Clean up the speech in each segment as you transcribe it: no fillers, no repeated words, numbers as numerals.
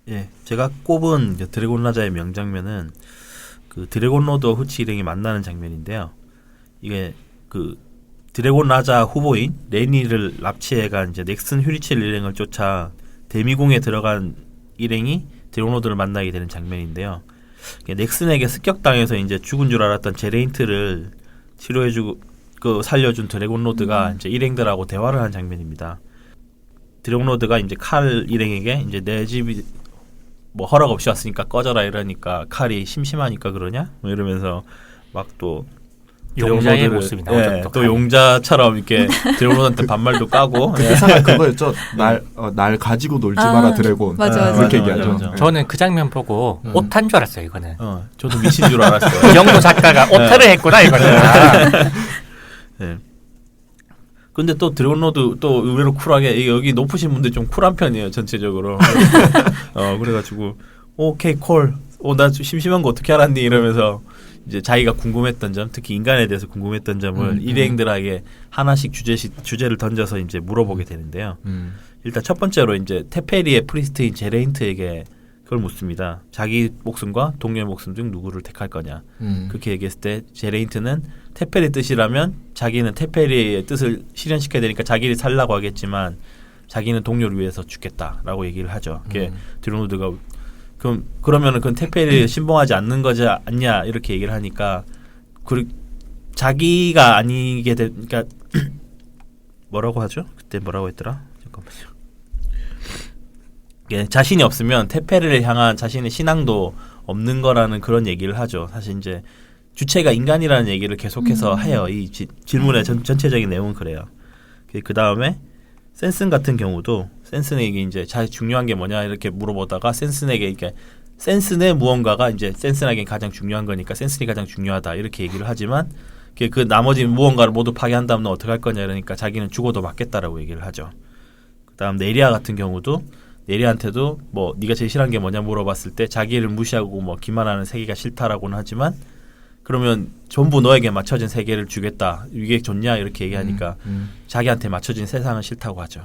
예, 제가 꼽은 이제 드래곤 라자의 명장면은 그 드래곤 로드와 후치 일행이 만나는 장면인데요. 이게 그 드래곤 라자 후보인 레니를 납치해간 이제 넥슨 휴리첼 일행을 쫓아 데미공에 들어간 일행이 드래곤 로드를 만나게 되는 장면인데요. 넥슨에게 습격당해서 이제 죽은 줄 알았던 제레인트를 치료해주고 그 살려준 드래곤 로드가 이제 일행들하고 대화를 한 장면입니다. 드래곤 로드가 이제 칼 일행에게 이제 내 집이 뭐 허락 없이 왔으니까 꺼져라 이러니까 칼이 심심하니까 그러냐 뭐 이러면서 막 또 용자의 모습이 나오죠. 예, 또 용자처럼 이렇게 드래곤 로드한테 반말도 까고 그 대사가 그거였죠. 날 가지고 놀지 마라 드래곤. 맞아. 그렇게 얘기하죠. 맞아. 저는 그 장면 보고 오타인 줄 알았어요. 이거는. 저도 미신 줄 알았어요. 이영도 작가가 오타를 했구나 이거는. 네. 근데 또 드래곤 로드 또 의외로 쿨하게 여기 높으신 분들 좀 쿨한 편이에요 전체적으로. 그래가지고 오케이 콜. 나 심심한 거 어떻게 알았니 이러면서 이제 자기가 궁금했던 점, 특히 인간에 대해서 궁금했던 점을 일행들에게 하나씩 주제를 던져서 이제 물어보게 되는데요. 일단 첫 번째로 이제 테페리의 프리스트인 제레인트에게 그걸 묻습니다. 자기 목숨과 동료의 목숨 중 누구를 택할 거냐. 그렇게 얘기했을 때 제레인트는 테페리 뜻이라면 자기는 테페리의 뜻을 실현시켜야 되니까 자기를 살라고 하겠지만 자기는 동료를 위해서 죽겠다라고 얘기를 하죠. 그게 드론우드가 그러면은 그건 테페리를 신봉하지 않는 거지 않냐 이렇게 얘기를 하니까 자기가 아니게 그러니까 뭐라고 하죠? 그때 뭐라고 했더라? 잠깐만요. 예, 자신이 없으면 테페리를 향한 자신의 신앙도 없는 거라는 그런 얘기를 하죠. 사실 이제 주체가 인간이라는 얘기를 계속해서 해요. 이 질문의 전체적인 내용은 그래요. 그 다음에 센슨 같은 경우도 센슨에게 이제 자기 중요한 게 뭐냐 이렇게 물어보다가 센슨에게 이렇게 센슨의 무언가가 이제 센슨에게 가장 중요한 거니까 센슨이 가장 중요하다 이렇게 얘기를 하지만 그 나머지 무언가를 모두 파괴한다면 어떻게 할 거냐 이러니까 자기는 죽어도 맞겠다라고 얘기를 하죠. 그다음 네리아 같은 경우도 네리아한테도 뭐 네가 제일 싫어하는 게 뭐냐 물어봤을 때 자기를 무시하고 뭐 기만하는 세계가 싫다라고는 하지만 그러면 전부 너에게 맞춰진 세계를 주겠다. 이게 좋냐 이렇게 얘기하니까 자기한테 맞춰진 세상은 싫다고 하죠.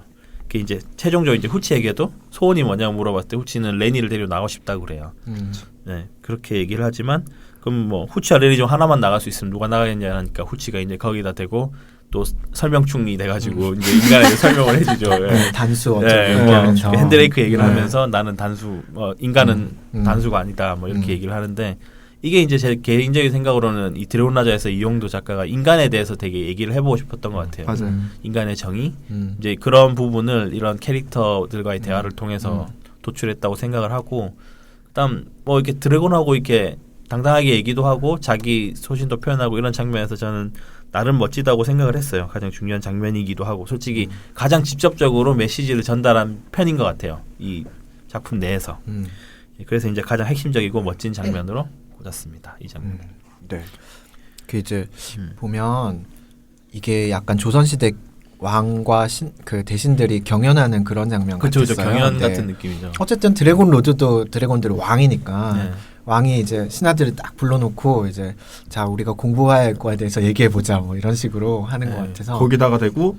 그 이제 최종적으로 이제 후치에게도 소원이 뭐냐고 물어봤을 때 후치는 레니를 데리고 나가고 싶다고 그래요. 네, 그렇게 얘기를 하지만 그럼 뭐 후치와 레니 중 하나만 나갈 수 있으면 누가 나가겠냐 하니까 후치가 이제 거기다 대고 또 설명충이 돼가지고 이제 인간에게 설명을 해주죠. 네. 단수 핸드레이크 얘기를 하면서 나는 단수, 인간은 단수가 아니다. 뭐 이렇게 얘기를 하는데 이게 이제 제 개인적인 생각으로는 이 드래곤 라자에서 이용도 작가가 인간에 대해서 되게 얘기를 해보고 싶었던 것 같아요. 맞아요. 인간의 정의, 이제 그런 부분을 이런 캐릭터들과의 대화를 통해서 도출했다고 생각을 하고, 그다음 뭐 이렇게 드래곤하고 이렇게 당당하게 얘기도 하고 자기 소신도 표현하고 이런 장면에서 저는 나름 멋지다고 생각을 했어요. 가장 중요한 장면이기도 하고 솔직히 가장 직접적으로 메시지를 전달한 편인 것 같아요. 이 작품 내에서. 그래서 이제 가장 핵심적이고 멋진 장면으로 꽂았습니다. 이 장면. 네. 그 이제 보면 이게 약간 조선시대 왕과 그 대신들이 경연하는 그런 장면 같았어요. 그렇죠. 경연 같은 느낌이죠. 어쨌든 드래곤 로드도 드래곤들은 왕이니까 네. 왕이 이제 신하들을 딱 불러놓고 이제 자 우리가 공부할 거에 대해서 얘기해 보자 뭐 이런 식으로 하는 것 같아서 거기다가 대고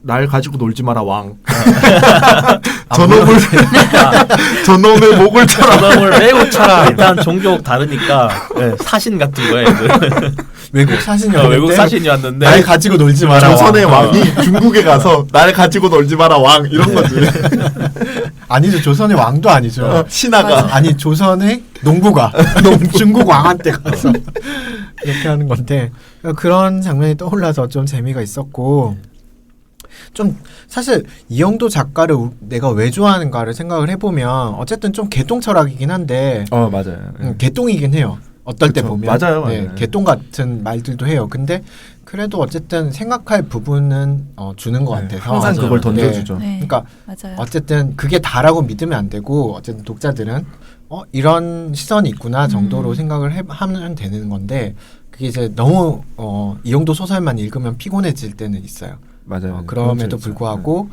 날 가지고 놀지 마라 왕. 저놈의 목을 쳐라. 저놈을 매우 쳐라. 일단 종족 다르니까 사신 같은 거예요. 외국 사신이었는데 외국 사신이 왔는데 날 가지고 놀지 마라. 조선의 왕이 중국에 가서 날 가지고 놀지 마라 왕 이런 거지. 아니죠. 조선의 왕도 아니죠. 신하가 아니 조선의 농부가 중국 왕한테 가서 이렇게 하는 건데 그런 장면이 떠올라서 좀 재미가 있었고 좀 사실 이영도 작가를 내가 왜 좋아하는가를 생각을 해보면 어쨌든 좀 개똥 철학이긴 한데 맞아요. 개똥이긴 해요. 어떨 때 보면 맞아요. 네, 개똥 같은 말들도 해요. 근데 그래도 어쨌든 생각할 부분은 주는 것 같아서 항상 그걸 던져주죠. 네. 그러니까 맞아요. 어쨌든 그게 다라고 믿으면 안 되고 어쨌든 독자들은 이런 시선이 있구나 정도로 생각을 하면 되는 건데 그게 이제 너무 이영도 소설만 읽으면 피곤해질 때는 있어요. 맞아요. 그럼에도 불구하고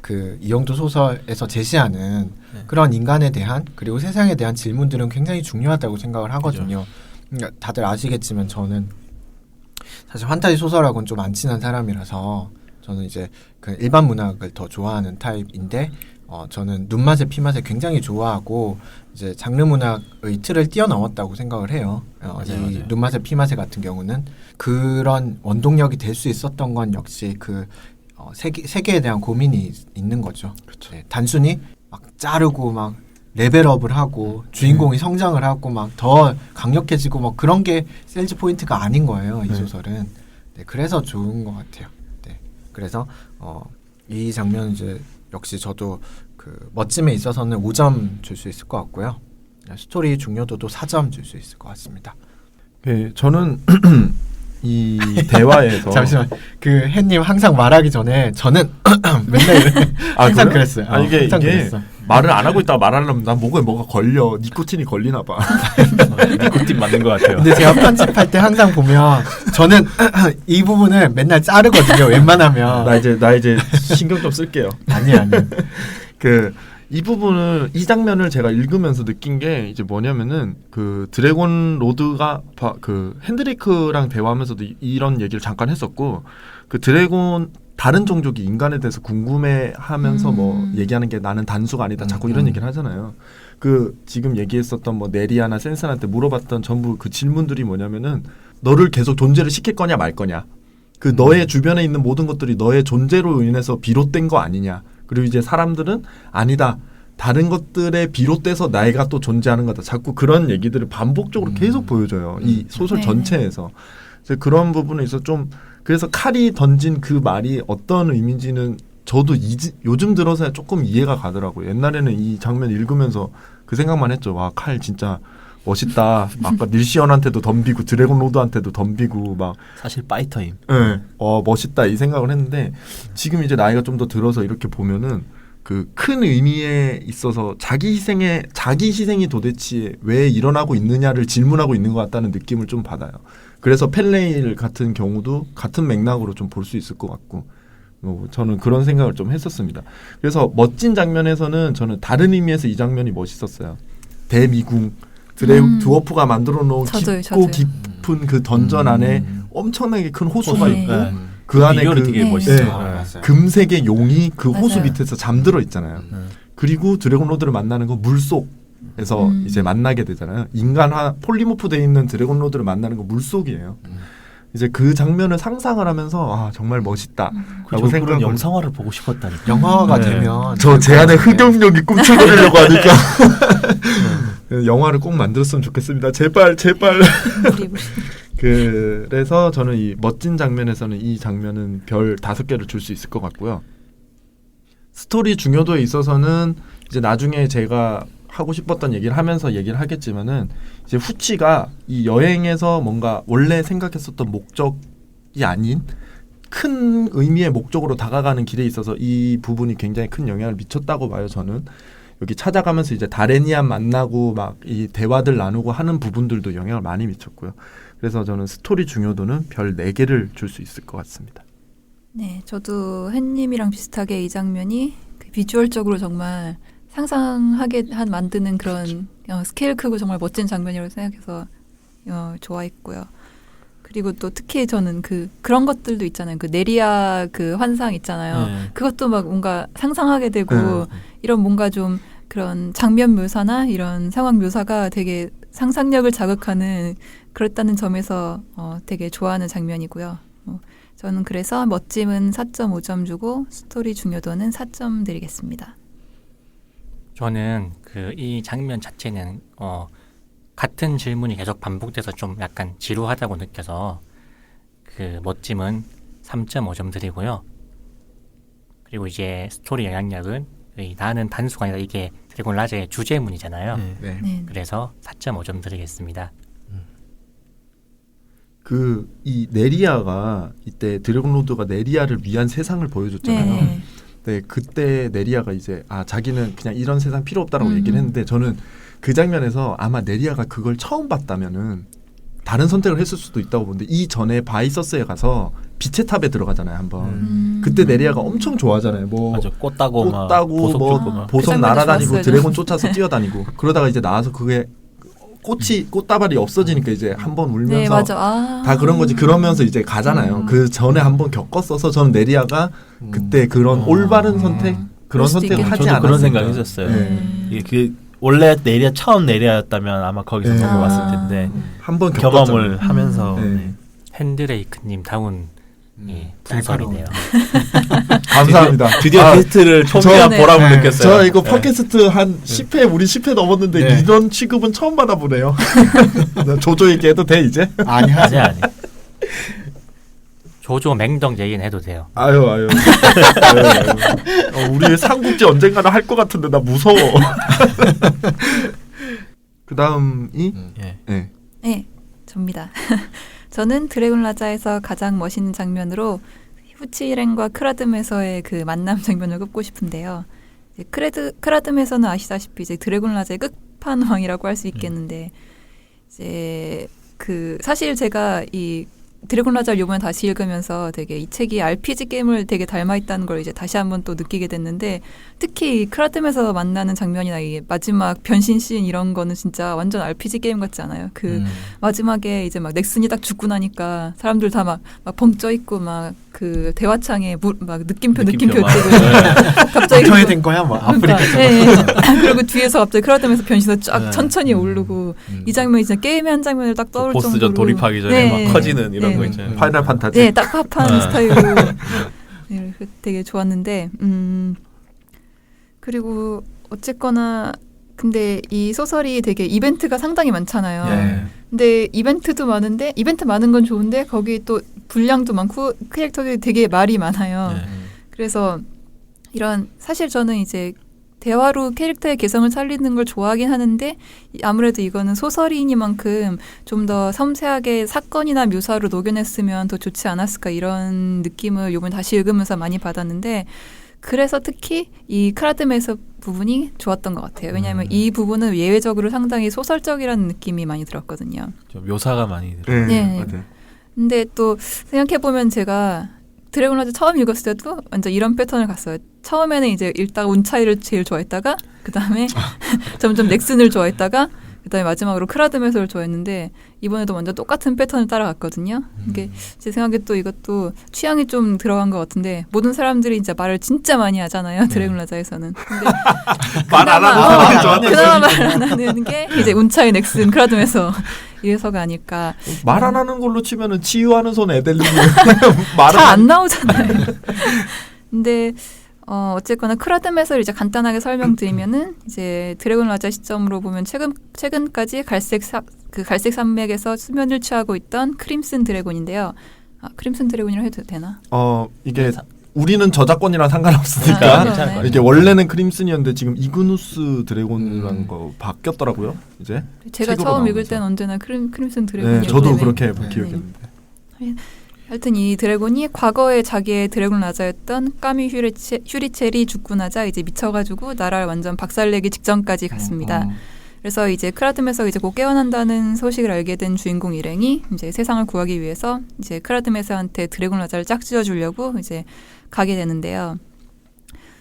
그 이영도 소설에서 제시하는 그런 인간에 대한 그리고 세상에 대한 질문들은 굉장히 중요하다고 생각을 하거든요. 그러니까 다들 아시겠지만 저는 사실 판타지 소설하고는 좀 안 친한 사람이라서 저는 이제 그 일반 문학을 더 좋아하는 타입인데 저는 눈맛에 피맛에 굉장히 좋아하고 이제 장르 문학의 틀을 뛰어넘었다고 생각을 해요. 맞아요. 눈맛에 피맛에 같은 경우는 그런 원동력이 될 수 있었던 건 역시 그 세계에 대한 고민이 있는 거죠. 네, 단순히 막 자르고 막 레벨업을 하고 주인공이 성장을 하고 막 더 강력해지고 뭐 그런 게 셀즈 포인트가 아닌 거예요. 이 소설은. 네, 그래서 좋은 것 같아요. 네, 그래서 이 장면 이제 역시 저도 그 멋짐에 있어서는 5점 줄 수 있을 것 같고요. 스토리 중요도도 4점 줄 수 있을 것 같습니다. 네, 저는 이 대화에서 잠시만, 그 햇님 항상 말하기 전에 저는 맨날 항상 그랬어요. 이게 항상 그랬어. 말을 안 하고 있다가 말하려면 난 목에 뭐가 걸려, 니코틴이 걸리나 봐. 니코틴 맞는 것 같아요. 근데 제가 편집할 때 항상 보면 저는 이 부분을 맨날 자르거든요. 웬만하면. 나 이제 신경 좀 쓸게요. 아니. 이 부분을, 이 장면을 제가 읽으면서 느낀 게 이제 뭐냐면은 그 드래곤 로드가 그 핸드레이크랑 대화하면서도 이런 얘기를 잠깐 했었고, 그 드래곤 다른 종족이 인간에 대해서 궁금해하면서 뭐 얘기하는 게 나는 단수가 아니다, 자꾸 이런 얘기를 하잖아요. 그 지금 얘기했었던 뭐 네리아나 센슨한테 물어봤던 전부 그 질문들이 뭐냐면은 너를 계속 존재를 시킬 거냐 말 거냐, 그 너의 주변에 있는 모든 것들이 너의 존재로 인해서 비롯된 거 아니냐, 그리고 이제 사람들은 아니다, 다른 것들에 비롯돼서 나이가 또 존재하는 거다, 자꾸 그런 얘기들을 반복적으로 계속 보여줘요. 이 소설 전체에서. 그래서 그런 부분에 있어서 좀, 그래서 칼이 던진 그 말이 어떤 의미인지는 저도 요즘 들어서야 조금 이해가 가더라고요. 옛날에는 이 장면 읽으면서 그 생각만 했죠. 와, 칼 진짜 멋있다. 아까 닐시언한테도 덤비고 드래곤 로드한테도 덤비고 막 사실 파이터임. 네. 멋있다 이 생각을 했는데, 지금 이제 나이가 좀 더 들어서 이렇게 보면은 그 큰 의미에 있어서 자기 희생이 도대체 왜 일어나고 있느냐를 질문하고 있는 것 같다는 느낌을 좀 받아요. 그래서 펠레일 같은 경우도 같은 맥락으로 좀 볼 수 있을 것 같고, 저는 그런 생각을 좀 했었습니다. 그래서 멋진 장면에서는 저는 다른 의미에서 이 장면이 멋있었어요. 대미궁, 드워프가 만들어 놓은 깊고 깊은 그 던전 안에 엄청나게 큰 호수가 있고, 그 안에 되게 멋있어요. 금색의 용이 그 호수 맞아요. 밑에서 잠들어 있잖아요. 그리고 드래곤 로드를 만나는 건 물속에서 이제 만나게 되잖아요. 폴리모프 돼 있는 드래곤 로드를 만나는 건 물속이에요. 이제 그 장면을 상상을 하면서 아, 정말 멋있다. 라고 그런 영상화를 보고 싶었다니까. 영화가 되면 저 제 안에 흑역력이 꿈틀거리려고 하니까 영화를 꼭 만들었으면 좋겠습니다. 제발. 그래서 저는 이 멋진 장면에서는 이 장면은 별 5개를 줄 수 있을 것 같고요. 스토리 중요도에 있어서는 이제 나중에 제가 하고 싶었던 얘기를 하면서 얘기를 하겠지만은, 이제 후치가 이 여행에서 뭔가 원래 생각했었던 목적이 아닌 큰 의미의 목적으로 다가가는 길에 있어서 이 부분이 굉장히 큰 영향을 미쳤다고 봐요. 저는 여기 찾아가면서 이제 다레니안 만나고 막 이 대화들 나누고 하는 부분들도 영향을 많이 미쳤고요. 그래서 저는 스토리 중요도는 별 4개를 줄 수 있을 것 같습니다. 네, 저도 햇님이랑 비슷하게 이 장면이 그 비주얼적으로 정말 상상하게 만드는 그런 스케일 크고 정말 멋진 장면이라고 생각해서 좋아했고요. 그리고 또 특히 저는 그런 것들도 있잖아요. 그 네리아 그 환상 있잖아요. 그것도 막 뭔가 상상하게 되고 이런 뭔가 좀 그런 장면 묘사나 이런 상황 묘사가 되게 상상력을 자극하는 그렇다는 점에서 되게 좋아하는 장면이고요. 저는 그래서 멋짐은 4.5점 주고 스토리 중요도는 4점 드리겠습니다. 저는 이 장면 자체는 같은 질문이 계속 반복돼서 좀 약간 지루하다고 느껴서 그 멋짐은 3.5점 드리고요. 그리고 이제 스토리 영향력은 나는 단수가 아니라 이게 드래곤 라자의 주제문이잖아요. 네. 그래서 4.5점 드리겠습니다. 이 네리아가 이때 드래곤 로드가 네리아를 위한 세상을 보여줬잖아요. 네, 그때 네리아가 이제 자기는 그냥 이런 세상 필요 없다라고 얘기를 했는데, 저는 그 장면에서 아마 네리아가 그걸 처음 봤다면은 다른 선택을 했을 수도 있다고 보는데, 이 전에 바이서스에 가서 빛의 탑에 들어가잖아요, 한번. 그때 네리아가 엄청 좋아하잖아요. 맞아, 꽃 따고 보석 주고 막. 보석 날아다니고 드래곤 쫓아서 뛰어다니고 그러다가 이제 나와서 그게 꽃다발이 없어지니까 이제 한번 울면서 네, 맞아. 다 그런 거지. 그러면서 이제 가잖아요. 그 전에 한번 겪었어서 저는 네리아가 그때 그런 올바른 선택, 그런 수도 선택을 있겠네요. 하지 저도 않았을까. 그런 생각이 있었어요. 네. 이게 그 원래 처음 내리아였다면 아마 거기서 네. 넘어갔을 텐데 한번 경험을 하면서 네. 네. 핸드레이크님 다운 풍설이네요. 감사합니다. 드디어 게스트를 초미한 네. 보람을 네. 느꼈어요. 저 이거 팟캐스트 한 10회 우리 10회 넘었는데 네. 이런 취급은 처음 받아보네요. 조조 얘기해도 돼 이제? 아니 아니 아니. 조조 맹덕 얘기는 해도 돼요. 아유. 우리 삼국지 언젠가는 할 것 같은데 나 무서워. 그 다음이 예. 네. 네, 접니다. 저는 드래곤 라자에서 가장 멋있는 장면으로 후치이렌과 크라듬에서의 그 만남 장면을 꼽고 싶은데요. 이제 크라듬에서는 아시다시피 이제 드래곤 라자의 끝판왕이라고 할 수 있겠는데 이제 그 사실 제가 이 드래곤 라자를 요번에 다시 읽으면서 되게 이 책이 RPG 게임을 되게 닮아 있다는 걸 이제 다시 한번 또 느끼게 됐는데 특히 이 크라듬에서 만나는 장면이나 이 마지막 변신 씬 이런 거는 진짜 완전 RPG 게임 같지 않아요? 그 마지막에 이제 막 넥슨이 딱 죽고 나니까 사람들 다 막 벙쪄 있고 막 그 대화창에 막 느낌표 막. 뜨고 네. 갑자기 어떻게 된 거야? 뭐 아프리카. 그리고 뒤에서 갑자기 크라듬에서 변신해서 쫙 네. 천천히 오르고 이 장면이 진짜 게임의 한 장면을 딱 떠올 정도로 보스전 돌입하기 전에 네. 막 커지는 이런 네. 거 있잖아요. 파이널 판타지. 네, 딱 합한 네. 스타일로 네, 되게 좋았는데 그리고 어쨌거나 근데 이 소설이 되게 이벤트가 상당히 많잖아요. 예. 근데 이벤트도 많은데 이벤트 많은 건 좋은데 거기 또 분량도 많고 캐릭터들이 되게 말이 많아요. 네. 그래서 이런 사실 저는 이제 대화로 캐릭터의 개성을 살리는 걸 좋아하긴 하는데 아무래도 이거는 소설이니만큼 좀 더 섬세하게 사건이나 묘사로 녹여냈으면 더 좋지 않았을까 이런 느낌을 요번에 다시 읽으면서 많이 받았는데 그래서 특히 이 크라듬에서 부분이 좋았던 것 같아요. 왜냐하면 이 부분은 예외적으로 상당히 소설적이라는 느낌이 많이 들었거든요. 좀 묘사가 많이 들어요. 네, 네. 맞아요. 근데 또 생각해보면 제가 드래곤 라자 처음 읽었을 때도 완전 이런 패턴을 갔어요. 처음에는 이제 읽다가 운차이를 제일 좋아했다가 그 다음에 점점 넥슨을 좋아했다가 그 다음에 마지막으로 크라드메서를 좋아했는데 이번에도 완전 똑같은 패턴을 따라갔거든요. 이게 제 생각에 또 이것도 취향이 좀 들어간 것 같은데 모든 사람들이 이제 말을 진짜 많이 하잖아요. 드래곤 라자에서는. 근데 말 안 하는 사람이 좋았는데 그나마 말 안 하는 게 이제 운차이 넥슨 크라드메서 이래서가 아닐까. 말 안 하는 걸로 치면은 치유하는 손 애들링이 잘 안 나오잖아요. 근데 어쨌거나 크라듬에서 이제 간단하게 설명드리면은 이제 드래곤 라자 시점으로 보면 최근까지 갈색 산맥에서 수면을 취하고 있던 크림슨 드래곤인데요. 크림슨 드래곤이라 해도 되나? 이게 우리는 저작권이랑 상관없으니까 괜찮을 것 같아요. 이게 원래는 크림슨이었는데 지금 이그누스 드래곤이라는 거 바뀌었더라고요. 이제 제가 책으로 처음 읽을 나오면서. 때는 언제나 크림슨 드래곤이었기 네, 저도 때문에. 그렇게 네. 기억했는데. 하여튼 이 드래곤이 과거에 자기의 드래곤 라자였던 까미 휴리첼이 죽고 나자 이제 미쳐가지고 나라를 완전 박살내기 직전까지 갔습니다. 그래서 이제 크라듬에서 이제 곧 깨어난다는 소식을 알게 된 주인공 일행이 이제 세상을 구하기 위해서 이제 크라듬에서한테 드래곤 라자를 짝지어 주려고 이제 가게 되는데요.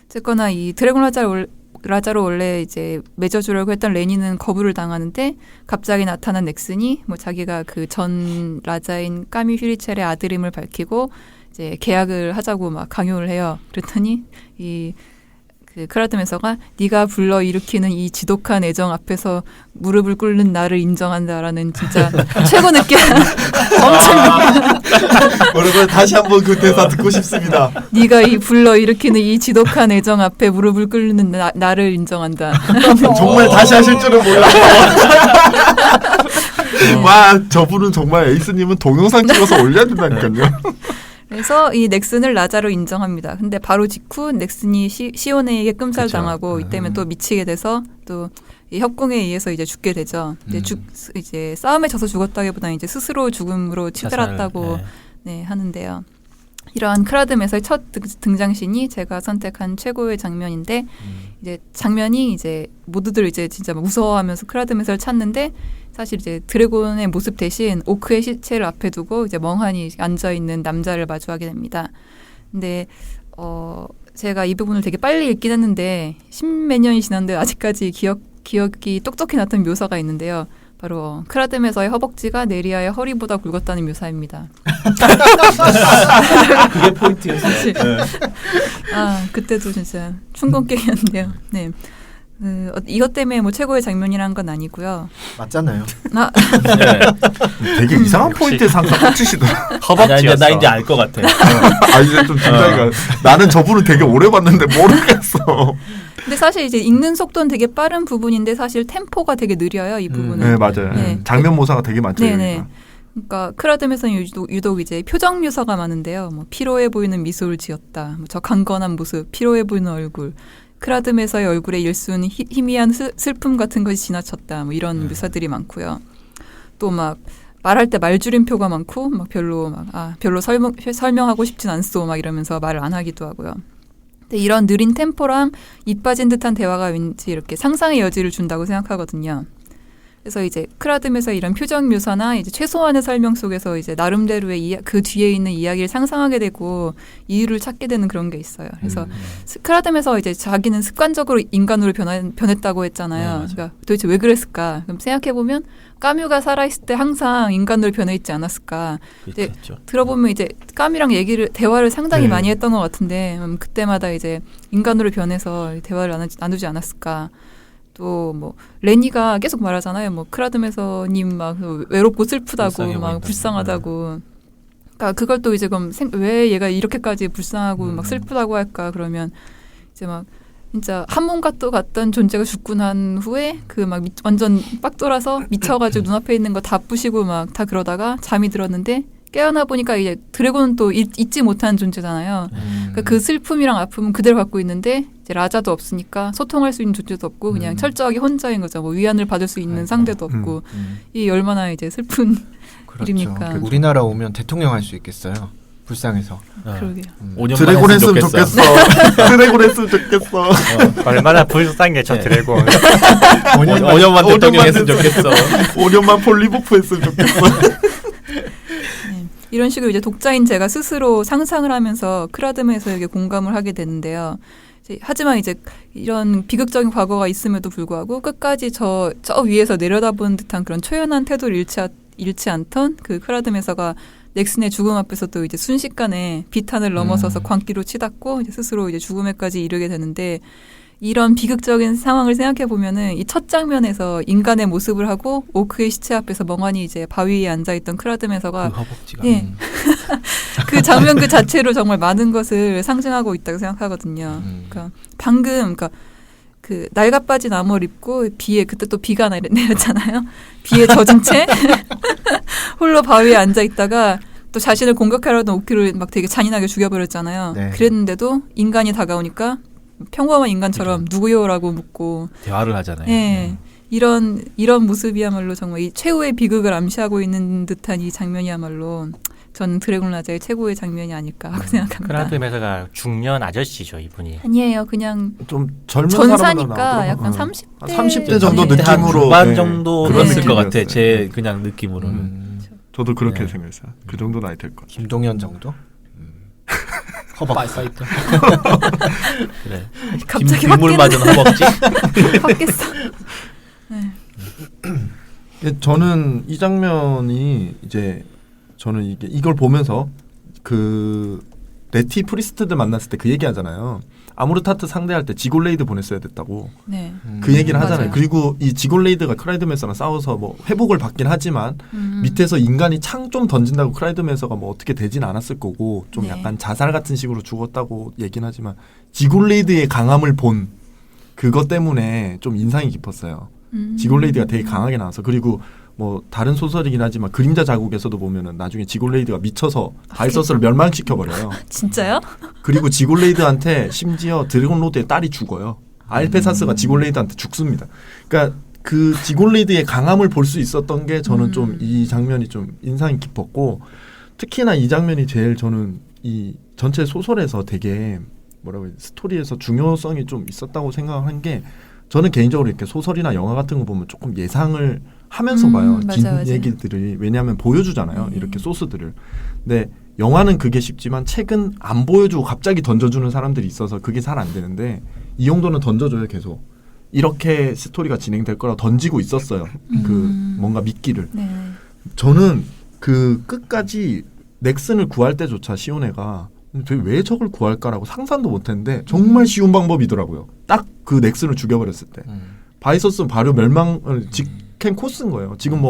어쨌거나 이 드래곤 라자로 원래 이제 맺어주려고 했던 레니는 거부를 당하는데 갑자기 나타난 넥슨이 뭐 자기가 그 전 라자인 까미 휴리첼의 아들임을 밝히고 이제 계약을 하자고 막 강요를 해요. 그랬더니 그 크라드메서가 네가 불러 일으키는 이 지독한 애정 앞에서 무릎을 꿇는 나를 인정한다라는 진짜 최고 느낌 엄청 여러분 다시 한번 그 대사 듣고 싶습니다. 네가 이 불러 일으키는 이 지독한 애정 앞에 무릎을 꿇는 나를 인정한다. 정말 다시 하실 줄은 몰랐어. 와 저분은 정말 에이스님은 동영상 찍어서 올려야 된다니까요. 그래서 이 넥슨을 라자로 인정합니다. 근데 바로 직후 넥슨이 시오네에게 끔살당하고 이때면 또 미치게 돼서 또 이 협공에 의해서 이제 죽게 되죠. 이제 싸움에 져서 죽었다기보다는 이제 스스로 죽음으로 치달았다고 네, 하는데요. 이러한 크라듬에서의 첫 등장신이 제가 선택한 최고의 장면인데 이제 장면이 이제 모두들 이제 진짜 무서워하면서 크라듬에서를 찾는데 사실 이제 드래곤의 모습 대신 오크의 시체를 앞에 두고 이제 멍하니 앉아 있는 남자를 마주하게 됩니다. 근데 제가 이 부분을 되게 빨리 읽긴 했는데 십몇 년이 지났는데 아직까지 기억이 똑똑히 났던 묘사가 있는데요. 바로 크라뎀에서의 허벅지가 네리아의 허리보다 굵었다는 묘사입니다. 그게 포인트였어요. 아 그때도 진짜 충격적이었는데요. 네. 이것 때문에 뭐 최고의 장면이란 건 아니고요. 맞잖아요. 아, 네. 되게 이상한 포인트에서 항상 꽂히시더라. 허벅지였어. 나 이제 알 것 같아. 아 이제 좀 긴장이 나는 저분을 되게 오래 봤는데 모르겠어. 근데 사실 이제 읽는 속도는 되게 빠른 부분인데 사실 템포가 되게 느려요. 이 부분은. 네 맞아요. 네. 장면 모사가 되게 많죠. 네네. 여기가. 그러니까 크라뎀에서는 유독 이제 표정 묘사가 많은데요. 뭐 피로해 보이는 미소를 지었다. 뭐 저 강건한 모습, 피로해 보이는 얼굴. 크라뎀에서의 얼굴에 일순 희미한 슬픔 같은 것이 지나쳤다. 뭐 이런 묘사들이 많고요. 또 막 말할 때 말줄임표가 많고 막 별로 설명하고 싶진 않소 막 이러면서 말을 안 하기도 하고요. 근데 이런 느린 템포랑 입 빠진 듯한 대화가 왠지 이렇게 상상의 여지를 준다고 생각하거든요. 그래서 이제 크라뎀에서 이런 표정 묘사나 이제 최소한의 설명 속에서 이제 나름대로의 그 뒤에 있는 이야기를 상상하게 되고 이유를 찾게 되는 그런 게 있어요. 그래서 크라뎀에서 이제 자기는 습관적으로 인간으로 변했다고 했잖아요. 네, 그러니까 도대체 왜 그랬을까? 그럼 생각해 보면 까뮤가 살아있을 때 항상 인간으로 변해 있지 않았을까? 이제 그렇죠. 들어보면 이제 까뮤랑 대화를 상당히 네. 많이 했던 것 같은데 그때마다 이제 인간으로 변해서 대화를 나누지 않았을까? 또 뭐 레니가 계속 말하잖아요. 뭐 크라뎀에서님 막 외롭고 슬프다고 불쌍해 막 보인다고. 불쌍하다고. 그러니까 그걸 또 이제 그럼 왜 얘가 이렇게까지 불쌍하고 막 슬프다고 할까? 그러면 이제 막 진짜 한 몸 같던 존재가 죽고 난 후에 그 막 완전 빡 돌아서 미쳐가지고 눈앞에 있는 거 다 부시고 막 다 그러다가 잠이 들었는데 깨어나 보니까 이제 드래곤은 또 잊지 못한 존재잖아요. 그러니까 그 슬픔이랑 아픔은 그대로 갖고 있는데 이제 라자도 없으니까 소통할 수 있는 존재도 없고 그냥 철저하게 혼자인 거죠. 뭐 위안을 받을 수 있는 상대도 없고 이 얼마나 이제 슬픈 그렇죠. 일입니까? 그 우리나라 오면 대통령 할 수 있겠어요. 불쌍해서. 그러게요. 5년만 드래곤 했으면 좋겠어. 드래곤 했으면 좋겠어. 얼마나 불쌍해 저 네. 드래곤. 5년만 대통령 했으면 좋겠어. 5년만 폴리버프 했으면 좋겠어. 네. 이런 식으로 이제 독자인 제가 스스로 상상을 하면서 크라뎀에서에게 공감을 하게 되는데요. 하지만 이제 이런 비극적인 과거가 있음에도 불구하고 끝까지 저 위에서 내려다보는 듯한 그런 초연한 태도를 잃지 않던 그 크라뎀에서가 넥슨의 죽음 앞에서도 이제 순식간에 비탄을 넘어서서 광기로 치닫고 이제 스스로 이제 죽음에까지 이르게 되는데 이런 비극적인 상황을 생각해 보면은 이 첫 장면에서 인간의 모습을 하고 오크의 시체 앞에서 멍하니 이제 바위 위에 앉아 있던 크라뎀에서가 그 허벅지가. 예. 그 장면 그 자체로 정말 많은 것을 상징하고 있다고 생각하거든요. 그러니까 방금 그 낡아 빠진 암호를 입고 비에 그때 또 비가 내렸잖아요. 비에 젖은 채 홀로 바위에 앉아 있다가 또 자신을 공격하려던 오키를 막 되게 잔인하게 죽여버렸잖아요. 네. 그랬는데도 인간이 다가오니까 평범한 인간처럼 누구요라고 묻고 대화를 하잖아요. 예. 이런 모습이야말로 정말 이 최후의 비극을 암시하고 있는 듯한 이 장면이야말로 전 드래곤 라자의 최고의 장면이 아닐까 하고 생각합니다. 크라뎀에서가 중년 아저씨죠 이분이. 아니에요. 그냥 좀 젊은 사람보다 전사니까 나오더라고요. 약간 어. 30대 30대 정도 한 느낌으로 중반 네, 정도 그런 됐을 것 같아. 느낌이었어요. 제 그냥 느낌으로는. 저도 그렇게 네. 생각했어요. 그 정도 나이 될 것 같아요. 김동연 정도? 허벅지. 그래. 갑자기 빗물 맞은 허벅지. 바뀌었어. 네. 저는 이 장면이 이제 저는 이걸 보면서 그 네티 프리스트들 만났을 때 그 얘기 하잖아요. 아무르타트 상대할 때 지골레이드 보냈어야 됐다고 네. 그 얘기를 하잖아요. 맞아요. 그리고 이 지골레이드가 크라이드메서랑 싸워서 뭐 회복을 받긴 하지만 밑에서 인간이 창 좀 던진다고 크라이드메서가 뭐 어떻게 되진 않았을 거고 좀 네. 약간 자살 같은 식으로 죽었다고 얘기는 하지만 지골레이드의 강함을 본 그것 때문에 좀 인상이 깊었어요. 지골레이드가 되게 강하게 나와서 그리고 뭐 다른 소설이긴 하지만 그림자 자국에서도 보면은 나중에 지골레이드가 미쳐서 바이서스를 멸망시켜 버려요. 진짜요? 그리고 지골레이드한테 심지어 드래곤 로드의 딸이 죽어요. 알페사스가 지골레이드한테 죽습니다. 그러니까 그 지골레이드의 강함을 볼 수 있었던 게 저는 좀 이 장면이 좀 인상이 깊었고 특히나 이 장면이 제일 저는 이 전체 소설에서 되게 뭐라고 해야 되지? 스토리에서 중요성이 좀 있었다고 생각한 게 저는 개인적으로 이렇게 소설이나 영화 같은 거 보면 조금 예상을 하면서 봐요. 맞아, 긴 맞아. 얘기들이 왜냐하면 보여주잖아요. 네. 이렇게 소스들을. 근데 영화는 그게 쉽지만 책은 안 보여주고 갑자기 던져주는 사람들이 있어서 그게 잘 안 되는데 이 정도는 던져줘요 계속. 이렇게 스토리가 진행될 거라 던지고 있었어요. 그 뭔가 미끼를. 네. 저는 그 끝까지 넥슨을 구할 때조차 시오네가 왜 저걸 구할까라고 상상도 못했는데 정말 쉬운 방법이더라고요. 딱 그 넥슨을 죽여버렸을 때 바이서스 바로 멸망을 직행 코스인 거예요. 지금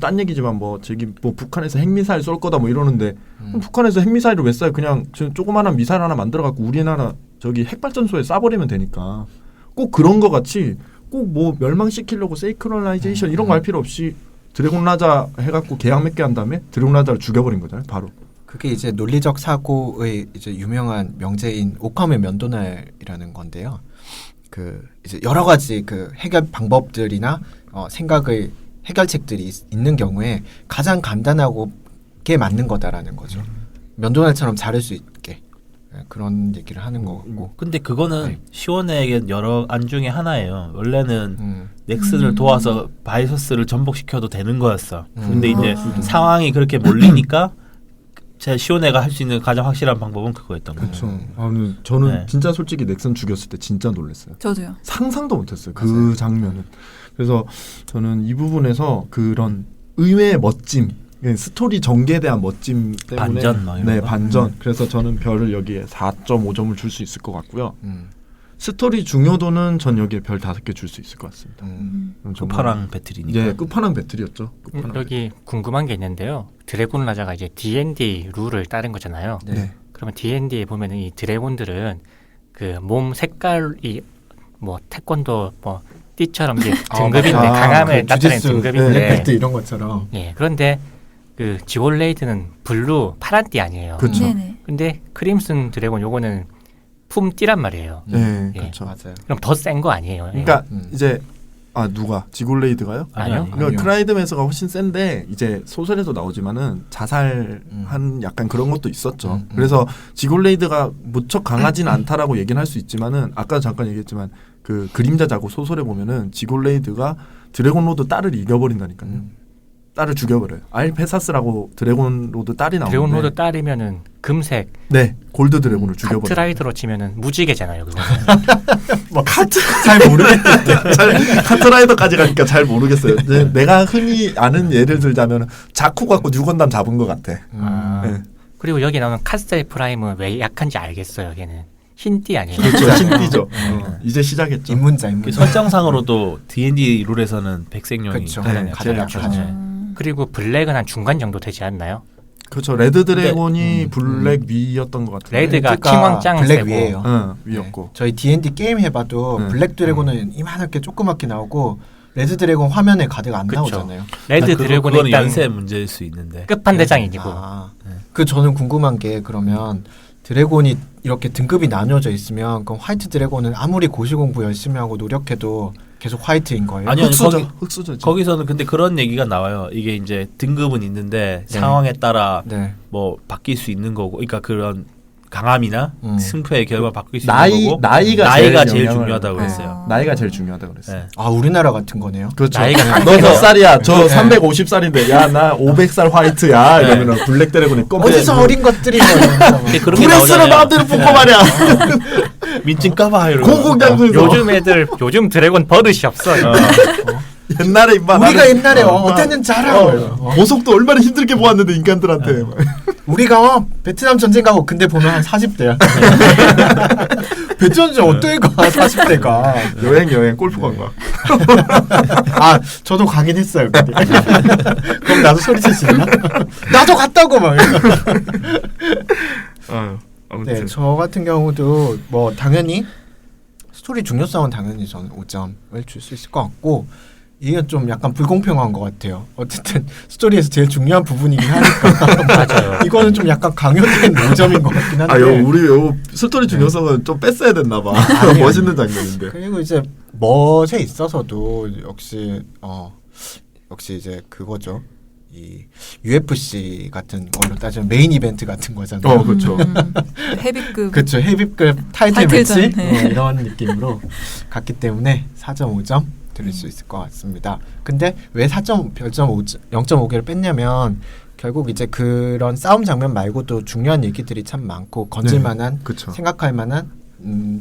딴 얘기지만 저기 북한에서 핵미사일 쏠 거다 이러는데 북한에서 핵미사일을 왜 쏴요? 그냥 조그마한 미사일 하나 만들어 갖고 우리나라 저기 핵발전소에 쏴버리면 되니까 꼭 그런 거 같이 꼭 멸망시키려고 세이크로나이제이션 이런 거 할 필요 없이 드래곤 라자 해갖고 계약 맺게 한 다음에 드래곤 라자를 죽여버린 거잖아요. 바로. 그게 이제 논리적 사고의 이제 유명한 명제인 오카메 면도날이라는 건데요. 그 이제 여러 가지 그 해결 방법들이나 생각의 해결책들이 있는 경우에 가장 간단하고 게 맞는 거다라는 거죠. 면도날처럼 자를 수 있게 그런 얘기를 하는 거고. 근데 그거는 네. 시오네에게 여러 안 중에 하나예요. 원래는 넥슨을 도와서 바이서스를 전복시켜도 되는 거였어. 근데 이제 상황이 그렇게 몰리니까 제 시오네가 할 수 있는 가장 확실한 방법은 그거였던 거예요. 그렇죠. 저는 네. 진짜 솔직히 넥슨 죽였을 때 진짜 놀랐어요. 저도요. 상상도 못했어요. 그 맞아요. 장면은. 그래서 저는 이 부분에서 그런 의외의 멋짐, 스토리 전개에 대한 멋짐 때문에 반전 막 이런 네, 거? 반전. 그래서 저는 별을 여기에 4.5점을 줄 수 있을 것 같고요. 스토리 중요도는 전 여기에 별 5개 줄 수 있을 것 같습니다. 끝판왕 배틀이니까. 예, 끝판왕 배틀이었죠. 끝판왕 여기 궁금한 게 있는데요. 드래곤 라자가 이제 D&D 룰을 따른 거잖아요. 배틀. 네. 그러면 D&D에 보면은 이 드래곤들은 그 몸 색깔이 태권도 띠처럼 이제 등급인데 강함을 나타내는 등급인데 래프트 이런 것처럼. 예. 그런데 그 지골레이드는 블루 파란 띠 아니에요. 그렇죠. 네네. 근데 크림슨 드래곤 요거는 품 띠란 말이에요. 네, 예. 그렇죠. 맞아요. 그럼 더 센 거 아니에요? 그러니까 음. 이제 누가 지골레이드가요? 아니요. 그러니까 크라이드메서가 훨씬 센데 이제 소설에도 나오지만은 자살한 약간 그런 것도 있었죠. 그래서 지골레이드가 무척 강하진 않다라고 얘기는 할 수 있지만은 아까 잠깐 얘기했지만 그 그림자 자국 소설에 보면은 지골레이드가 드래곤 로드 딸을 이겨버린다니까요. 딸을 죽여버려요. 알페사스라고 드래곤 로드 딸이 나오는데 드래곤 로드 딸이면은 금색 네 골드 드래곤을 죽여버려요. 카트라이더로 치면은 무지개잖아요. 그거. 잘 모르겠는데 카트라이더까지 가니까 잘 모르겠어요. 내가 흔히 아는 예를 들자면 자쿠 갖고 뉴건담 잡은 것 같아. 아. 네. 그리고 여기 나오는 카스텔 프라임은 왜 약한지 알겠어요. 걔는 흰띠 아니에요? 그렇죠. 신비죠. 이제 시작했죠. 입문자. 그 설정상으로도 D&D 룰에서는 백색용이 그렇죠. 가장 네, 약하죠. 제일 약하죠. 그리고 블랙은 한 중간 정도 되지 않나요? 그렇죠. 레드 드래곤이 블랙 위였던 것 같아요. 레드가 레드가 킹왕짱 블랙 세고. 위에요. 위였고. 네. 저희 D&D 게임 해봐도 네. 블랙 드래곤은 이만하게 조그맣게 나오고 레드 드래곤 화면에 가득 안 그쵸. 나오잖아요. 레드 드래곤은 그거는 일단 연세 문제일 수 있는데. 끝판대장이고 그 저는 궁금한 게 그러면 드래곤이 이렇게 등급이 나뉘어져 있으면 그럼 화이트 드래곤은 아무리 고시 공부 열심히 하고 노력해도 계속 화이트인 거예요? 아니요, 흑수저. 거기서는 근데 그런 얘기가 나와요. 이게 이제 등급은 있는데 상황에 따라 네. 바뀔 수 있는 거고, 그러니까 그런 강함이나 승부의 결과 바뀔 수 나이 있는 거고, 나이가 제일 영향을- 중요하다고 그랬어요. 나이가 제일 중요하다고 그랬어요. 네. 아 우리나라 같은 거네요. 그렇죠. 나이가 너 몇 살이야? 저 네. 350살인데 야 나 500살 화이트야. 이러면 블랙 드래곤이 검게 어디서 어린 것들이 근데 그런 게 브레스로 나오잖아요. 마음대로 뽑고 말이야. 민증 까봐 이러고. 공공장소에서 요즘 드래곤 버릇이 없어요. 옛날에 임마 우리가 나는- 옛날에 어땠는지 알아. 보석도 얼마나 힘들게 모았는데 인간들한테. 우리가 베트남 전쟁 가고 근데 보면 한 40대야. 베트남 전쟁 어떻게 가 40대가. 여행 골프 간 거야. 아 저도 가긴 했어요. 근데. 그럼 나도 소리칠 수 있나? 나도 갔다고 막. 네, 저 같은 경우도 뭐 당연히 스토리 중요성은 당연히 저는 5점을 줄 수 있을 것 같고 이게 좀 약간 불공평한 것 같아요. 어쨌든 스토리에서 제일 중요한 부분이긴 하니까 맞아요. 이거는 좀 약간 강요된 5점인 것 같긴 한데 우리 스토리 중요성은 좀 뺐어야 됐나 봐. 아니. 멋있는 장면인데. 그리고 이제 멋에 있어서도 역시 이제 그거죠. 이 UFC 같은 걸로 따지면 메인 이벤트 같은 거잖아요. 그렇죠. 헤비급. 그렇죠. 헤비급 타이틀 타이틀전, 매치 네. 이런 느낌으로 갔기 때문에 4.5점 드릴 수 있을 것 같습니다. 근데 왜 0.5개를 뺐냐면 결국 이제 그런 싸움 장면 말고도 중요한 얘기들이 참 많고 건질만한 그렇죠. 생각할 만한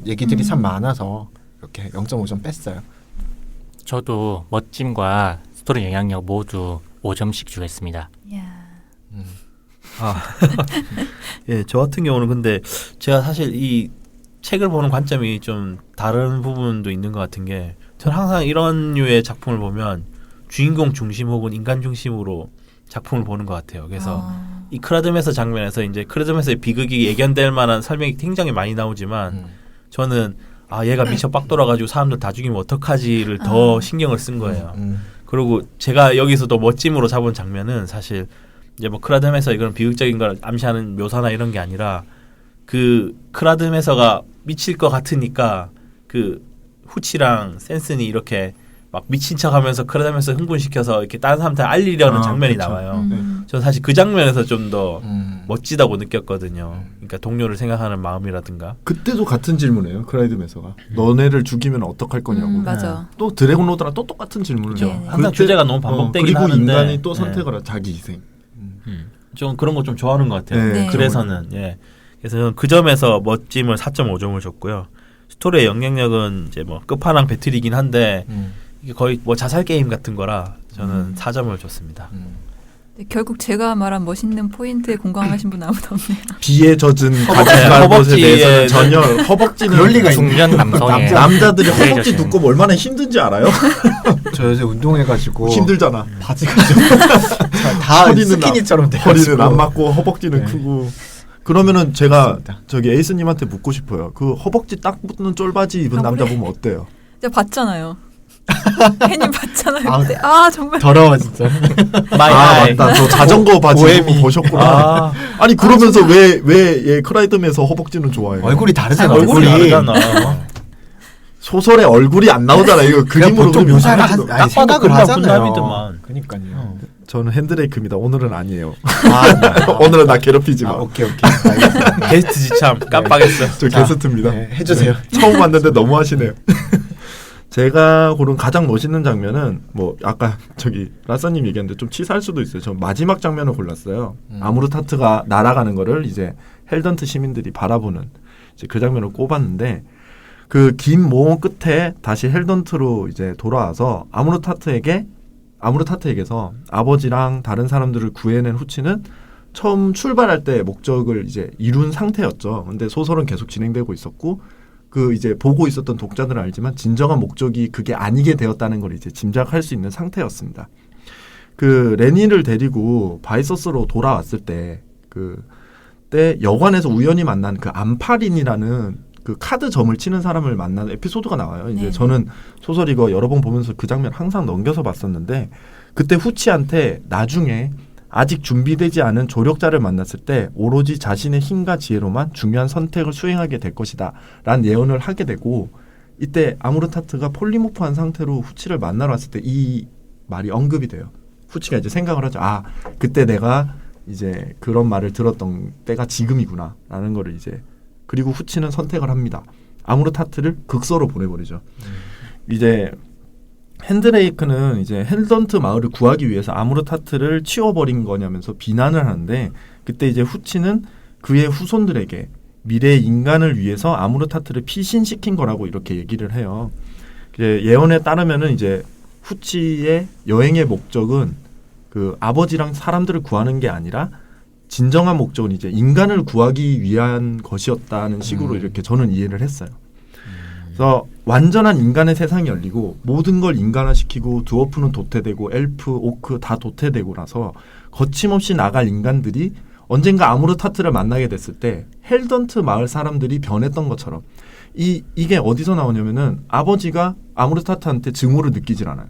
얘기들이 참 많아서 이렇게 0.5점 뺐어요. 저도 멋짐과 스토리 영향력 모두 5점씩 주겠습니다. 이야. 아, 예, 저 같은 경우는 근데 제가 사실 이 책을 보는 관점이 좀 다른 부분도 있는 것 같은 게 저는 항상 이런 류의 작품을 보면 주인공 중심 혹은 인간 중심으로 작품을 보는 것 같아요. 그래서 이 크라드메서 장면에서 이제 크라드메서의 비극이 예견될 만한 설명이 굉장히 많이 나오지만 저는 아 얘가 미쳐 빡 돌아가지고 사람들 다 죽이면 어떡하지를 더 신경을 쓴 거예요. 그리고 제가 여기서 또 멋짐으로 잡은 장면은 사실 이제 뭐 크라드메서 그런 비극적인 걸 암시하는 묘사나 이런 게 아니라 그 크라드메서가 미칠 것 같으니까 그 후치랑 센슨이 이렇게 막 미친 척하면서 크라드메서 흥분시켜서 이렇게 다른 사람한테 알리려는 장면이 그쵸. 나와요. 저는 사실 그 장면에서 좀 더 음. 멋지다고 느꼈거든요. 그러니까 동료를 생각하는 마음이라든가. 그때도 같은 질문이에요. 크라이드메서가 너네를 죽이면 어떡할 거냐고. 맞아. 또 드래곤 로드랑 또 똑같은 질문을 네, 해요. 네. 항상 주제가 너무 반복되긴 그리고 하는데 인간이 또 네. 선택을 하 자기 희생. 좀 그런 거 좀 좋아하는 것 같아요. 네, 네. 그래서는 예. 그래서 저는 그 점에서 멋짐을 4.5점을 줬고요. 스토리의 영향력은 이제 뭐 끝판왕 배틀이긴 한데 이게 거의 뭐 자살 게임 같은 거라 저는 4점을 줬습니다. 네, 결국 제가 말한 멋있는 포인트에 공감하신 분 아무도 없네요. 비에 젖은 허벅지, 가지 말 것에 허벅지에 대해서는 전혀 허벅지는 그럴 리가 있네. 중년 남성의 남자들이 비에 허벅지 젖은. 두꺼면 얼마나 힘든지 알아요? 저 요새 운동해가지고 힘들잖아. 바지가 좀다 허리는 스키니처럼 허리는 안 맞고 허벅지는 네. 크고. 그러면은 제가 맞습니다. 저기 에이스님한테 묻고 싶어요. 그 허벅지 딱 붙는 쫄바지 입은 아, 남자 그래? 보면 어때요? 제가 봤잖아요. 해님 봤잖아요. 아, 그때. 아 정말. 더러워 진짜. 마이 아이. 맞다. 저 자전거 바지 보헤미. 입은 거 보셨구나. 아, 아니 그러면서 왜얘 크라이드면서 허벅지는 좋아해? 얼굴이 다르잖아. 얼굴이 다르잖아. 소설에 얼굴이 안 나오잖아. 이거 그림으로 보통 그리면 묘사를 사람들도- 아니, 생각을 금방 하잖아요. 분남이더만. 그러니까요. 저는 핸드레이크입니다. 오늘은 아니에요. 아, 오늘은 나 괴롭히지 마. 오케이. 알겠습니다. 게스트지 참 깜빡했어. 저 자, 게스트입니다. 네, 해주세요. 처음 봤는데 너무 하시네요. 제가 고른 가장 멋있는 장면은 뭐 아까 저기 라싸님 얘기했는데 좀 치사할 수도 있어요. 저 마지막 장면을 골랐어요. 아무르타트가 날아가는 거를 이제 헬던트 시민들이 바라보는 이제 그 장면을 꼽았는데 그 긴 모험 끝에 다시 헬던트로 이제 돌아와서 아무르타트에게서 아버지랑 다른 사람들을 구해낸 후치는 처음 출발할 때 목적을 이제 이룬 상태였죠. 근데 소설은 계속 진행되고 있었고 그 이제 보고 있었던 독자들은 알지만 진정한 목적이 그게 아니게 되었다는 걸 이제 짐작할 수 있는 상태였습니다. 그 레니를 데리고 바이서스로 돌아왔을 때 그때 여관에서 우연히 만난 그 암파린이라는 그 카드 점을 치는 사람을 만나는 에피소드가 나와요. 이제 네. 저는 소설 이거 여러 번 보면서 그 장면 항상 넘겨서 봤었는데 그때 후치한테 나중에 아직 준비되지 않은 조력자를 만났을 때 오로지 자신의 힘과 지혜로만 중요한 선택을 수행하게 될 것이다 라는 예언을 하게 되고 이때 아무르타트가 폴리모프한 상태로 후치를 만나러 왔을 때 이 말이 언급이 돼요. 후치가 이제 생각을 하죠. 아 그때 내가 이제 그런 말을 들었던 때가 지금이구나 라는 거를 이제 그리고 후치는 선택을 합니다. 아무르타트를 극서로 보내버리죠. 이제 핸드레이크는 이제 헬던트 마을을 구하기 위해서 아무르타트를 치워버린 거냐면서 비난을 하는데 그때 이제 후치는 그의 후손들에게 미래의 인간을 위해서 아무르타트를 피신시킨 거라고 이렇게 얘기를 해요. 예언에 따르면은 이제 후치의 여행의 목적은 그 아버지랑 사람들을 구하는 게 아니라 진정한 목적은 이제 인간을 구하기 위한 것이었다는 식으로 이렇게 저는 이해를 했어요. 그래서 완전한 인간의 세상이 열리고 모든 걸 인간화시키고 드워프는 도태되고 엘프, 오크 다 도태되고라서 거침없이 나갈 인간들이 언젠가 아무르타트를 만나게 됐을 때 헬던트 마을 사람들이 변했던 것처럼 이게 어디서 나오냐면은 아버지가 아무르타트한테 증오를 느끼질 않아요.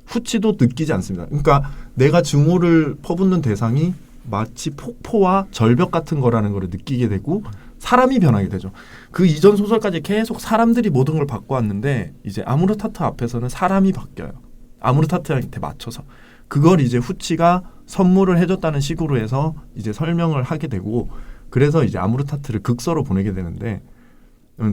후치도 느끼지 않습니다. 그러니까 내가 증오를 퍼붓는 대상이 마치 폭포와 절벽 같은 거라는 걸 느끼게 되고 사람이 변하게 되죠. 그 이전 소설까지 계속 사람들이 모든 걸 바꿔왔는데 이제 아무르타트 앞에서는 사람이 바뀌어요. 아무르타트한테 맞춰서. 그걸 이제 후치가 선물을 해줬다는 식으로 해서 이제 설명을 하게 되고 그래서 이제 아무르타트를 극서로 보내게 되는데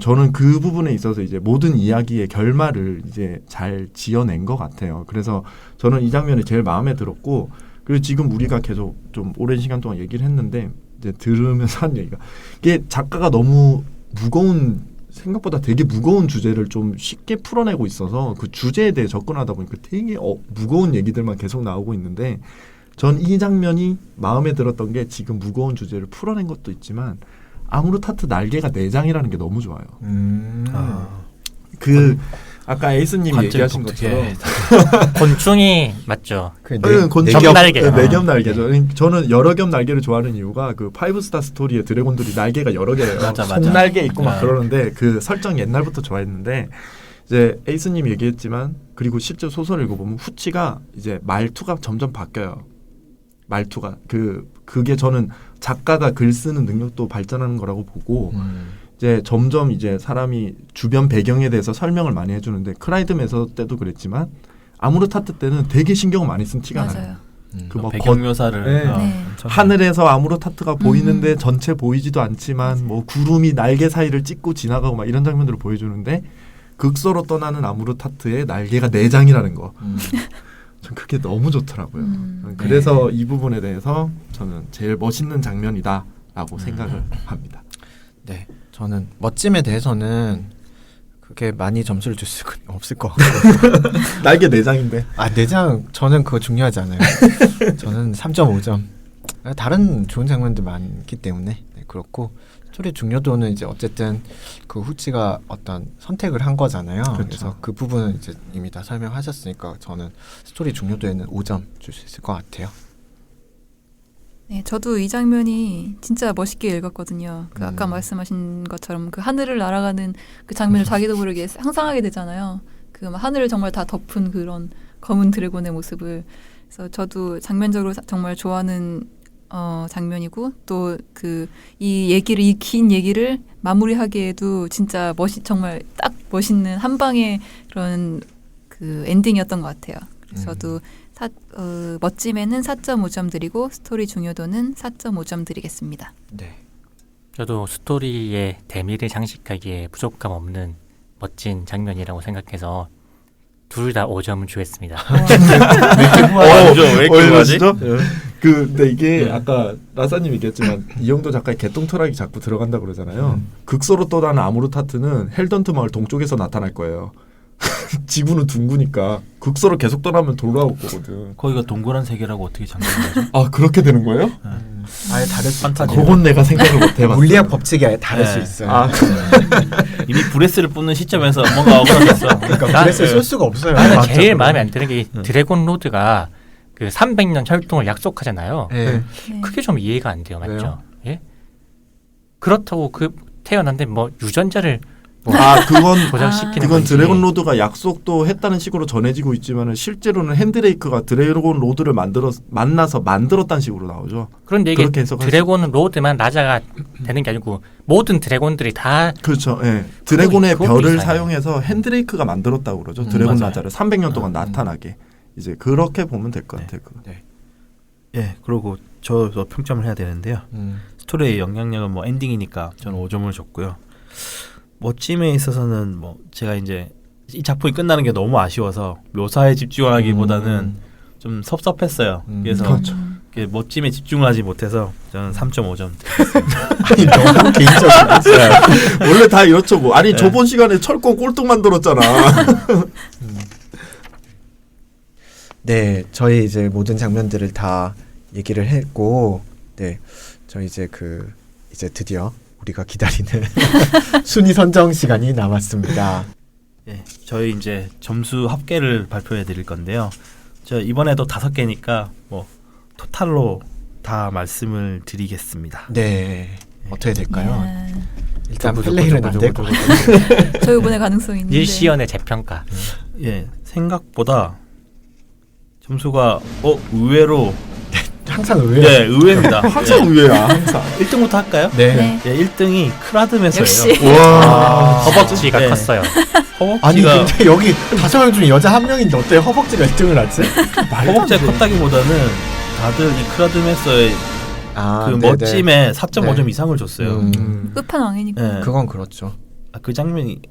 저는 그 부분에 있어서 이제 모든 이야기의 결말을 이제 잘 지어낸 것 같아요. 그래서 저는 이 장면이 제일 마음에 들었고 그리고 지금 우리가 계속 좀 오랜 시간 동안 얘기를 했는데 이제 들으면서 한 얘기가 이게 작가가 너무 무거운 생각보다 되게 무거운 주제를 좀 쉽게 풀어내고 있어서 그 주제에 대해 접근하다 보니까 되게 무거운 얘기들만 계속 나오고 있는데 전 이 장면이 마음에 들었던 게 지금 무거운 주제를 풀어낸 것도 있지만 아무르 타트 날개가 4장이라는 게 너무 좋아요. 그 아까 에이스님 얘기하신 것처럼 곤충이 맞죠? 그 겹날개. 네 겹 날개죠. 저는 여러 겹 날개를 좋아하는 이유가 그 5스타 스토리의 드래곤들이 날개가 여러 개예요. 맞아. 손날개 있고 막 그러는데 그 설정 옛날부터 좋아했는데 이제 에이스님 얘기했지만 그리고 실제 소설 읽어보면 후치가 이제 말투가 점점 바뀌어요. 말투가 그게 저는 작가가 글 쓰는 능력도 발전하는 거라고 보고 이제 점점 이제 사람이 주변 배경에 대해서 설명을 많이 해주는데 크라이드 메서 때도 그랬지만 아무르 타트 때는 되게 신경을 많이 쓴 티가 나요. 맞아요. 그 막 배경 묘사를 네. 네. 하늘에서 아무르 타트가 보이는데 전체 보이지도 않지만 뭐 구름이 날개 사이를 찍고 지나가고 막 이런 장면들을 보여주는데 극소로 떠나는 아무르 타트의 날개가 4장이라는 거. 전 그게 너무 좋더라고요. 그래서 이 부분에 대해서 저는 제일 멋있는 장면이다라고 생각을 합니다. 네, 저는 멋짐에 대해서는 그게 많이 점수를 줄 수가 없을 것 같고 날개 4장인데. 아, 4장 저는 그거 중요하지 않아요. 저는 3.5점. 다른 좋은 장면들 많기 때문에 네, 그렇고 스토리 중요도는 이제 어쨌든 그 후치가 어떤 선택을 한 거잖아요. 그렇죠. 그래서 그 부분은 이제 이미 다 설명하셨으니까 저는 스토리 중요도에는 5점 줄 수 있을 것 같아요. 네, 저도 이 장면이 진짜 멋있게 읽었거든요. 그 아까 말씀하신 것처럼 그 하늘을 날아가는 그 장면을 자기도 모르게 상상하게 되잖아요. 그 막 하늘을 정말 다 덮은 그런 검은 드래곤의 모습을. 그래서 저도 장면적으로 정말 좋아하는 장면이고 또 그 이 긴 얘기를 마무리하기에도 진짜 정말 딱 멋있는 한 방의 그런 그 엔딩이었던 것 같아요. 그래서 저도 멋짐에는 4.5점 드리고 스토리 중요도는 4.5점 드리겠습니다. 네. 저도 스토리의 대미를 장식하기에 부족함 없는 멋진 장면이라고 생각해서 둘 다 5점을 주겠습니다. 왜 이렇게 하지? 근데 이게 아까 라사님 얘기했지만 이영도 작가의 개똥털하기 자꾸 들어간다 그러잖아요. 극소로 떠나는 아무르 타트는 헬던트 마을 동쪽에서 나타날 거예요. 지구는 둥그니까 극소로 계속 떠나면 돌아올 거거든. 거기가 동그란 세계라고 어떻게 장담하죠? 아 그렇게 되는 거예요? 아예 다를 수 판타지. 있죠. 그건 내가 생각을 못 해봤어. 물리학 법칙이 아예 다를 네. 수 있어요. 아, 이미 브레스를 뽑는 시점에서 뭔가 억울했어. 그러니까 그래서 쓸 수가 없어요. 나는 맞죠. 제일 마음에 안 드는 게 드래곤 로드가 그 300년 혈통을 약속하잖아요. 네. 네. 그게 좀 이해가 안 돼요, 맞죠? 왜요? 예? 그렇다고 태어났는데 뭐 유전자를 조작시키는 그건 건지. 드래곤 로드가 약속도 했다는 식으로 전해지고 있지만은 실제로는 핸드레이크가 드래곤 로드를 만나서 만들었다는 식으로 나오죠. 그런데 이게 그렇게 해석할 드래곤 로드만 라자가 되는 게 아니고 모든 드래곤들이 다 그렇죠. 예. 드래곤의 그것도 별을 이상해요. 사용해서 핸드레이크가 만들었다고 그러죠. 드래곤 맞아요. 라자를 300년 동안 나타나게. 이제 그렇게 보면 될 것 같아요. 그거. 예, 그리고 저도 평점을 해야 되는데요. 스토리의 영향력은 뭐 엔딩이니까 저는 5점을 줬고요. 멋짐에 있어서는 뭐 제가 이제 이 작품이 끝나는 게 너무 아쉬워서 묘사에 집중하기보다는 좀 섭섭했어요. 그래서 그렇죠. 멋짐에 집중하지 못해서 저는 3.5점. 아니 너무 개인적이야. 원래 다 이렇죠. 뭐. 아니 네. 저번 시간에 철권 꼴등 만들었잖아. 네, 저희 이제 모든 장면들을 다 얘기를 했고, 네, 저희 이제 이제 드디어 우리가 기다리는 순위 선정 시간이 남았습니다. 예, 저희 이제 점수 합계를 발표해 드릴 건데요. 저 이번에도 5개니까 뭐 토탈로 다 말씀을 드리겠습니다. 네, 어떻게 될까요? 예. 일단 플레이는 안 될 것 같아요. 저 이번에 가능성이 있는데. 일시연의 재평가. 예, 생각보다 점수가 의외로 항상 의외. 예, 의외입니다. 항상 의외야. 항상. 1등부터 할까요? 네. 네. 예, 1등이 크라드메서예요. 역시. 와. 허벅지가 네. 컸어요. 아니 허벅지가 근데 여기 5명 중에 여자 1명인데 어떻게 허벅지가 1등을 하지? 허벅지가 컸다기보다는 다들 이 크라드메서의 아, 그 네네. 멋짐에 4.5점 네. 이상을 줬어요. 끝판왕이니까. 예. 그건 그렇죠. 그 장면이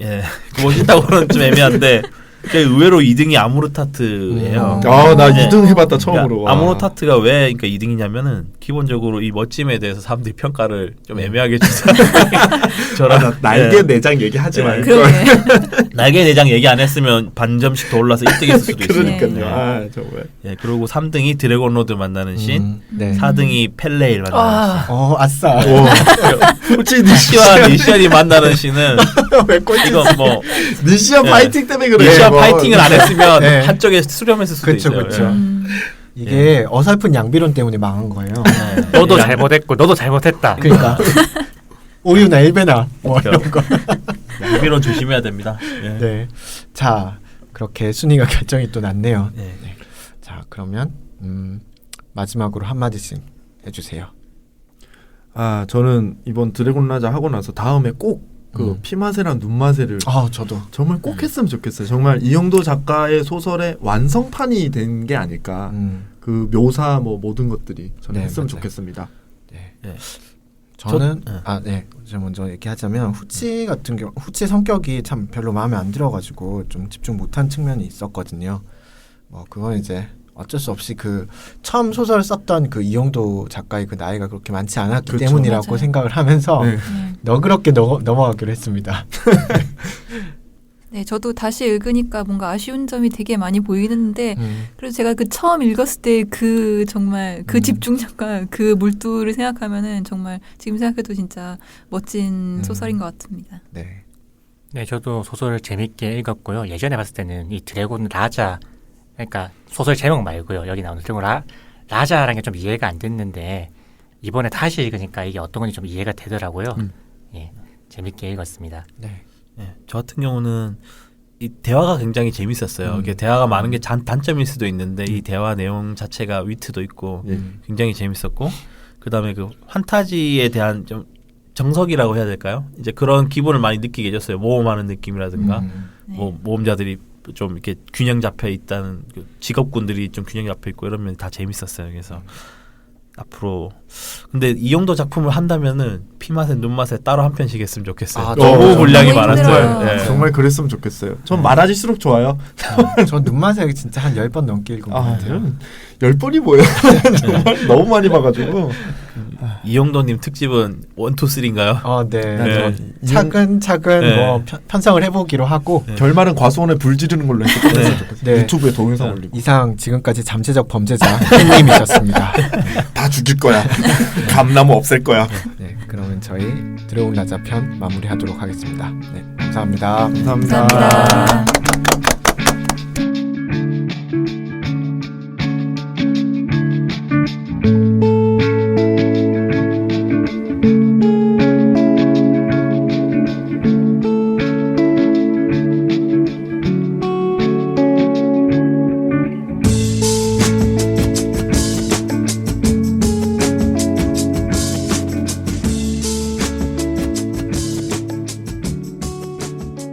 그 멋있다고는 좀 애매한데 그 의외로 2등이 아무르 타트예요. 나 네. 2등 해봤다 처음으로. 그러니까 아무르 타트가 왜 그러니까 2등이냐면은 기본적으로 이 멋짐에 대해서 사람들이 평가를 좀 애매하게 주잖아요. 저런 날개 내장 얘기하지 네. 말고. 그러게. 날개 내장 얘기 안 했으면 반 점씩 더 올라서 1등했을 수도 있어요. 그러니까요. 네. 아 정말. 예, 그리고 3등이 드래곤 로드 만나는 씬, 네. 4등이 펠레일 만나는 씬. 아싸. 혹시 니시와 니시안이 만나는 씬은 왜 꼴찌? 이거 뭐 니시아 네. 파이팅 때문에 그래요. 니시안 이거. 파이팅을 안 했으면 네. 한쪽에 수렴했을 수도 그쵸, 있어요. 그쵸. 예. 이게 어설픈 양비론 때문에 망한 거예요. 네. 너도 양- 잘못했고 너도 잘못했다. 그러니까 오유나 일베나 뭐 이런 거. 양비론 조심해야 됩니다. 예. 네. 자, 그렇게 순위가 결정이 또 났네요. 예. 자, 그러면 마지막으로 한 마디씩 해주세요. 아 저는 이번 드래곤 라자 하고 나서 다음에 꼭 그 피마세랑 눈마세를 아, 저도. 정말 꼭 했으면 좋겠어요. 정말 이영도 작가의 소설의 완성판이 된 게 아닐까. 그 묘사 뭐 모든 것들이 저는 네, 했으면 맞아요. 좋겠습니다. 네. 네. 저는 네. 제가 먼저 얘기하자면 후치 같은 경우 후치 성격이 참 별로 마음에 안 들어가지고 좀 집중 못한 측면이 있었거든요. 뭐 그건 이제 어쩔 수 없이 그 처음 소설 썼던 그 이영도 작가의 그 나이가 그렇게 많지 않았기 그렇죠. 때문이라고 맞아요. 생각을 하면서 네. 너그럽게 넘어가기로 했습니다. 네, 저도 다시 읽으니까 뭔가 아쉬운 점이 되게 많이 보이는데 그래서 제가 그 처음 읽었을 때 그 정말 그 집중력과 그 몰두를 생각하면은 정말 지금 생각해도 진짜 멋진 소설인 것 같습니다. 네. 네, 저도 소설을 재밌게 읽었고요. 예전에 봤을 때는 이 드래곤 라자, 그러니까 소설 제목 말고요. 여기 나오는 드래곤 라자라는 게 좀 이해가 안 됐는데 이번에 다시 읽으니까 이게 어떤 건지 좀 이해가 되더라고요. 예, 재밌게 읽었습니다. 네. 예, 저 같은 경우는 이 대화가 굉장히 재밌었어요. 이게 대화가 많은 게 단점일 수도 있는데 이 대화 내용 자체가 위트도 있고 굉장히 재밌었고 그다음에 그 판타지에 대한 좀 정석이라고 해야 될까요? 이제 그런 기분을 많이 느끼게 해줬어요. 모험하는 느낌이라든가 뭐 모험자들이 좀 이렇게 균형 잡혀 있다는 그 직업군들이 좀 균형 잡혀 있고 이러면 다 재밌었어요. 그래서 앞으로 근데 이영도 작품을 한다면은 피맛에 눈맛에 따로 한 편씩 했으면 좋겠어요. 아, 너무 분량이 너무 많았어요. 힘들어요. 예. 정말 그랬으면 좋겠어요. 전 많아질수록 좋아요. 저 눈맛에 진짜 한 10번 넘게 읽은 것 같아요. 10번이 뭐예요? 정말 너무 많이 봐가지고. 이영도님 특집은 1, 2, 3인가요? 네. 네. 차근차근 네. 뭐 편성을 해보기로 하고 결말은 과수원에 불 지르는 걸로 해서 끝냈으면 좋겠어요. 네. 유튜브에 동영상 올리고. 이상 지금까지 잠재적 범죄자 팬님이셨습니다. 다 죽일 거야. 감나무 없앨 거야. 네, 그러면 저희 드래곤 라자 편 마무리하도록 하겠습니다. 네, 감사합니다. 감사합니다. 감사합니다.